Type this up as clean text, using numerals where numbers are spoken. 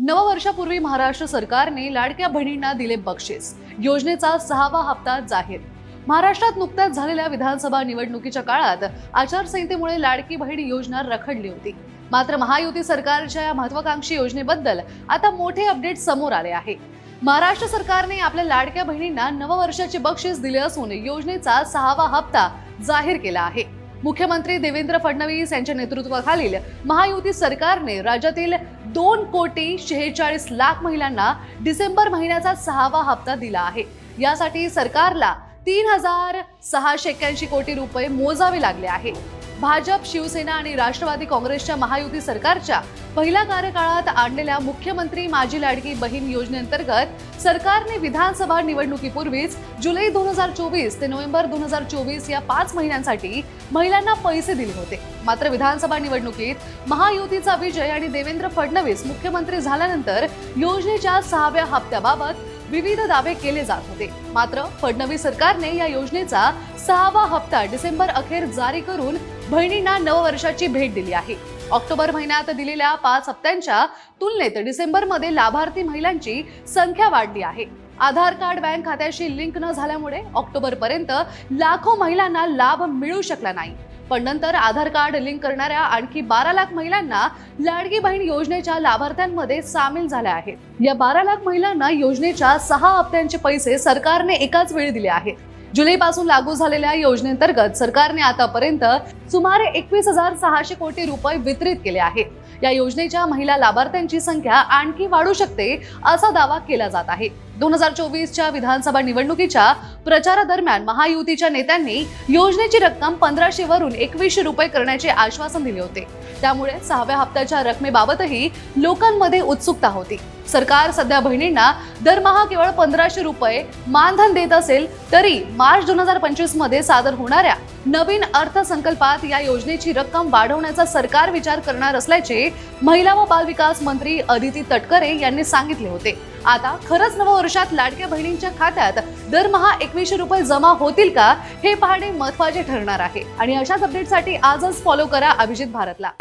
नववर्षापूर्वी महाराष्ट्र सरकारने लाडक्या बहिणींना दिले बक्षीस. योजनेचा 6वा हप्ता जाहीर. महाराष्ट्रात नुकत्याच झालेल्या विधानसभा निवडणुकीच्या काळात आचारसंहितेमुळे लाडकी बहीण योजना रखडली होती. मात्र महायुती सरकारच्या या महत्त्वाकांक्षी योजनेबद्दल आता मोठे अपडेट समोर आले आहे. महाराष्ट्र सरकारने आपल्या लाडक्या बहिणींना नववर्षाचे बक्षीस दिले असून योजनेचा 6वा हप्ता जाहीर केला आहे. मुख्यमंत्री देवेंद्र फडणवीस यांच्या नेतृत्वाखालील महायुती सरकारने राज्यातील 2,46,00,000 महिलांना डिसेंबर महिन्याचा 6वा हप्ता दिला आहे. यासाठी सरकारला 3,681 कोटी रुपये मोजावे लागले आहे. भाजप, शिवसेना आणि राष्ट्रवादी काँग्रेसच्या महायुती सरकारच्या पहिल्या कार्यकाळात आणलेल्या मुख्यमंत्री माझी लाडकी बहीण योजनेअंतर्गत सरकारने विधानसभा निवडणुकीपूर्वीच जुलै 2024 ते नोव्हेंबर 2024 या 5 महिन्यांसाठी महिलांना पैसे दिले होते. मात्र विधानसभा निवडणुकीत महायुतीचा विजय आणि देवेंद्र फडणवीस मुख्यमंत्री झाल्यानंतर योजनेच्या 6व्या हप्त्याबाबत विविध दावे केले जात होते. मात्र फडणवीस सरकारने या योजनेचा 6वा हप्ता डिसेंबर अखेर जारी करून बहिणींना नववर्षाची भेट दिली आहे. ऑक्टोबर महिन्यात दिलेल्या 5 हप्त्यांच्या तुलनेत डिसेंबरमध्ये लाभार्थी महिलांची संख्या वाढली आहे. आधार कार्ड बँक खात्याशी लिंक न झाल्यामुळे ऑक्टोबरपर्यंत लाखो महिलांना लाभ मिळू शकला नाही. पण नंतर आधार कार्ड लिंक करणाऱ्या आणखी 12 लाख महिलांना लाडकी बहीण योजनेच्या लाभार्थ्यांमध्ये सामील झाल्या आहेत. या 12 लाख महिलांना योजनेच्या 6 हप्त्यांचे पैसे सरकारने एकाच वेळी दिले आहेत. जुलैपासून लागू झालेल्या योजनेअंतर्गत सरकारने आतापर्यंत सुमारे 21,600 कोटी रुपये वितरित केले आहेत. या योजनेच्या महिला लाभार्थ्यांची संख्या आणखी वाढू शकते असा दावा केला जात आहे. 2024च्या विधानसभा निवडणुकीच्या प्रचारादरम्यान महायुतीच्या नेत्यांनी योजनेची रक्कम 1,500 वरून 2,100 रुपये करण्याचे आश्वासन दिले होते. त्यामुळे 6व्या हप्त्याच्या रकमेबाबतही लोकांमध्ये उत्सुकता होती. सरकार सध्या बहिणींना दरमहा केवळ 1,500 रुपये मानधन देत असेल तरी मार्च 2025 मध्ये सादर होणाऱ्या नवीन अर्थसंकल्पात या योजनेची रक्कम वाढवण्याचा सरकार विचार करणार असल्याचे महिला व बालविकास मंत्री अदिती तटकरे यांनी सांगितले होते. आता खरंच नववर्षात लाडक्या बहिणींच्या खात्यात दरमहा 2,100 रुपये जमा होतील का हे पाहणे महत्त्वाचे ठरणार आहे. आणि अशाच अपडेटसाठी आजच फॉलो करा अभिजित भारतला.